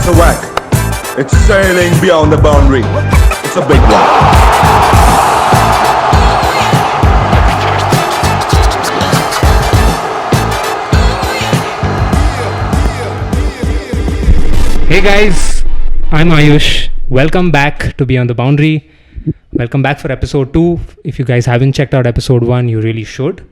That's a whack. It's sailing beyond the boundary. It's a big one. Hey guys, I'm Ayush. Welcome back to Beyond the Boundary. Welcome back for episode 2. If you guys haven't checked out episode 1, you really should.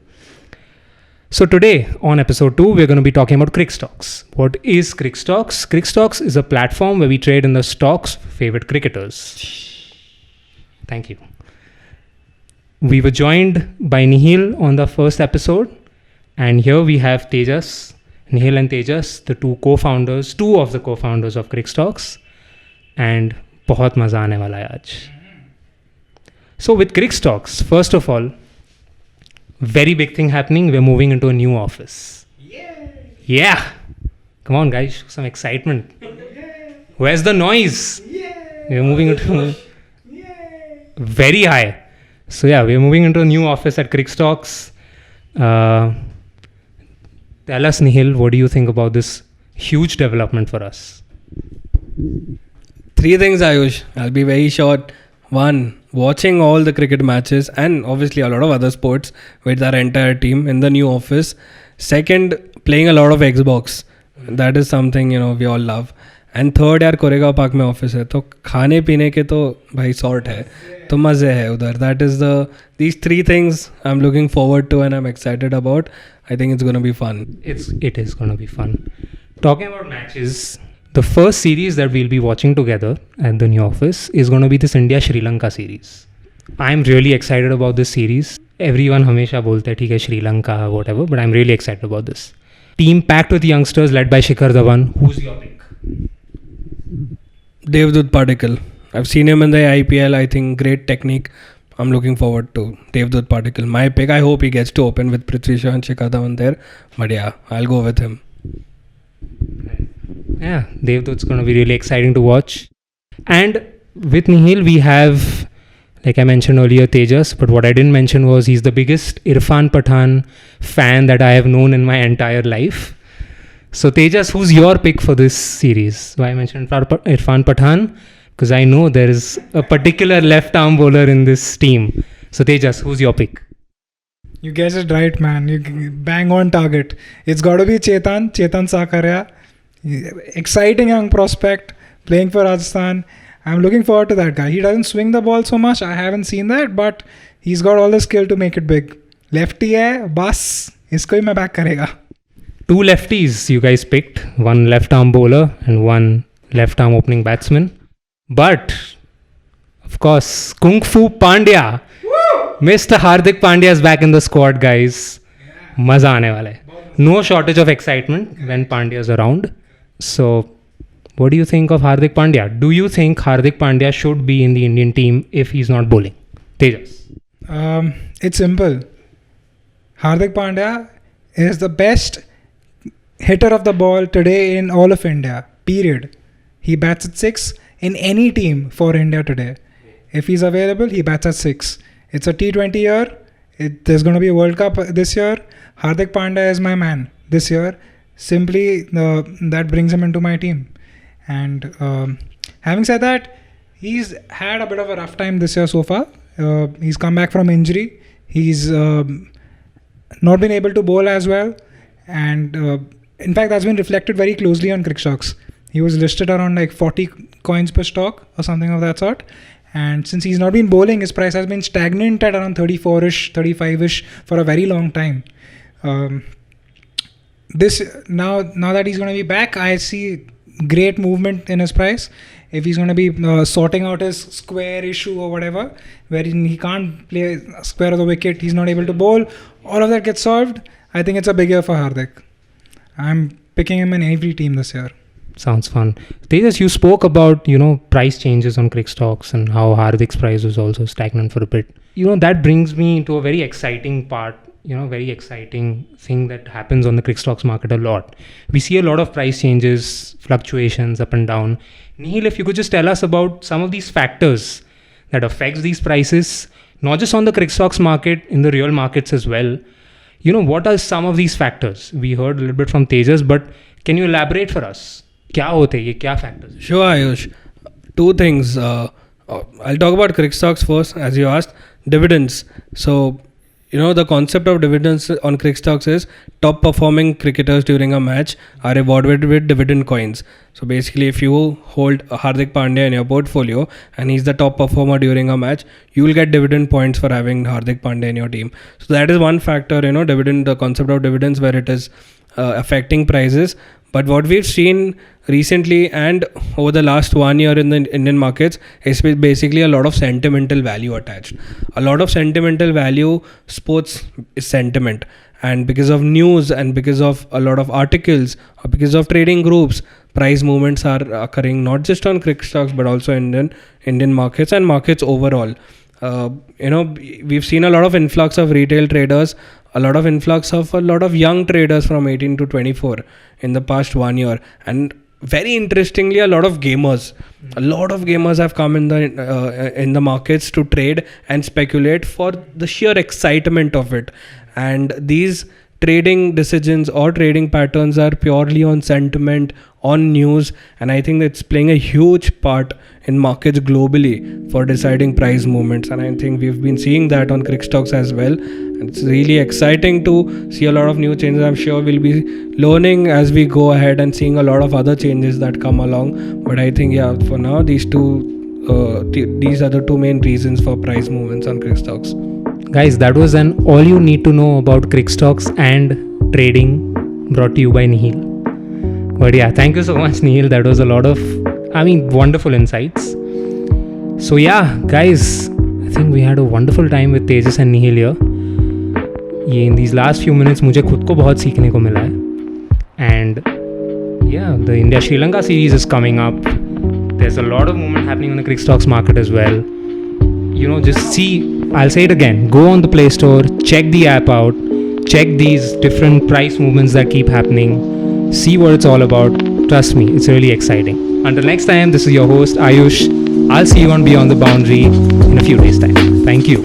So today on episode 2, we're going to be talking about Crickstocks. What is Crickstocks? Crickstocks is a platform where we trade in the stocks of favorite cricketers. Thank you. We were joined by Nihil on the first episode, and here we have Tejas. Nihil and Tejas, the two of the co-founders of Crickstocks, and बहुत मजा आने वाला है आज. So with Crickstocks, first of all, very big thing happening. We're moving into a new office. Yeah. Come on, guys, some excitement. Where's the noise? We're moving into very high. So yeah, we're moving into a new office at Crickstocks. Tell us, Nihil, what do you think about this huge development for us? 3 things, Ayush. I'll be very short. 1, watching all the cricket matches and obviously a lot of other sports with our entire team in the new office. 2nd, playing a lot of Xbox. That is something, we all love. And 3rd, यार Koregaon park में office है तो खाने पीने के तो भाई sort है तो मज़े है उधर. That is these 3 things I'm looking forward to and I'm excited about. I think it's going to be fun. It is going to be fun. Talking about matches, the first series that we'll be watching together at the new office is going to be this India-Sri Lanka series. I'm really excited about this series. Everyone हमेशा बोलते हैं ठीक है Sri Lanka, whatever, but I'm really excited about this. Team packed with youngsters led by Shikhar Dhawan. Who's your pick? Devdutt Padikkal. I've seen him in the IPL. I think great technique. I'm looking forward to Devdutt Padikkal. My pick. I hope he gets to open with Prithvi Shaw and Shikhar Dhawan there. But yeah, I'll go with him. Yeah, Devdutt's going to be really exciting to watch. And with Nihil, we have, like I mentioned earlier, Tejas. But what I didn't mention was he's the biggest Irfan Pathan fan that I have known in my entire life. So Tejas, who's your pick for this series? Why I mentioned Irfan Pathan? Because I know there is a particular left arm bowler in this team. So Tejas, who's your pick? You guessed it right, man. You bang on target. It's got to be Chetan Sakaria. Exciting young prospect playing for Rajasthan. I'm looking forward to that guy. He doesn't swing the ball so much. I haven't seen that, but he's got all the skill to make it big. Lefty hai, bas. Isko hi main back karega. 2 lefties you guys picked. 1 left arm bowler and 1 left arm opening batsman. But, of course, Kung Fu Pandya. Mr. Hardik Pandya is back in the squad, guys. Maza aane wala hai. No shortage of excitement when Pandya is around. So, what do you think of Hardik Pandya? Do you think Hardik Pandya should be in the Indian team if he's not bowling? Tejas. It's simple. Hardik Pandya is the best hitter of the ball today in all of India. Period. He bats at 6 in any team for India today. If he's available, he bats at 6. It's a T20 year. There's going to be a World Cup this year. Hardik Pandya is my man this year. Simply, that brings him into my team. And having said that, he's had a bit of a rough time this year so far. He's come back from injury. He's not been able to bowl as well. And in fact, that's been reflected very closely on Crickstocks. He was listed around like 40 coins per stock or something of that sort. And since he's not been bowling, his price has been stagnant at around 34-ish, 35-ish for a very long time. Now that he's going to be back, I see great movement in his price. If he's going to be sorting out his square issue or whatever, wherein he can't play square of the wicket, he's not able to bowl, all of that gets solved. I think it's a big year for Hardik. I'm picking him in every team this year. Sounds fun. Tejas, you spoke about, price changes on Crickstocks and how Hardik's price was also stagnant for a bit. That brings me to a very exciting part, very exciting thing that happens on the Crickstocks market a lot. We see a lot of price changes, fluctuations up and down. Nihil, if you could just tell us about some of these factors that affects these prices, not just on the Crickstocks market, in the real markets as well. What are some of these factors? We heard a little bit from Tejas, but can you elaborate for us? क्या होते हैं ये, क्या factors? Sure, Ayush. Two things. I'll talk about cricket stocks first, as you asked. Dividends. So, the concept of dividends on cricket stocks is top performing cricketers during a match are rewarded with dividend coins. So basically, if you hold Hardik Pandya in your portfolio and he's the top performer during a match, you will get dividend points for having Hardik Pandya in your team. So that is one factor, dividend, the concept of dividends, where it is affecting prices. But what we've seen recently and over the last 1 year in the Indian markets is basically a lot of sentimental value attached. A lot of sentimental value, sports is sentiment. And because of news and because of a lot of articles, or because of trading groups, price movements are occurring not just on cricket stocks but also Indian markets and markets overall. We've seen a lot of influx of retail traders, a lot of influx of a lot of young traders from 18 to 24 in the past 1 year, and very interestingly, a lot of gamers. A lot of gamers have come in the markets to trade and speculate for the sheer excitement of it. And these trading decisions or trading patterns are purely on sentiment, on news, and I think that's playing a huge part in markets globally for deciding price movements. And I think we've been seeing that on cricket stocks as well. It's really exciting to see a lot of new changes. I'm sure we'll be learning as we go ahead and seeing a lot of other changes that come along. But I think, for now, these are the two main reasons for price movements on cricket stocks. Guys, that was an all you need to know about cricket stocks and trading, brought to you by Nihil. But yeah, thank you so much, Nihil. That was a lot of, wonderful insights. So yeah, guys, I think we had a wonderful time with Tejas and Nihil here. In these last few minutes, मुझे खुद को बहुत सीखने को मिला है. And yeah, the India-Sri Lanka series is coming up. There's a lot of movement happening in the cricket stocks market as well. Just see, I'll say it again, go on the Play Store, check the app out, check these different price movements that keep happening, see what it's all about. Trust me, it's really exciting. Until next time, this is your host Ayush. I'll see you on Beyond the Boundary in a few days' time. Thank you.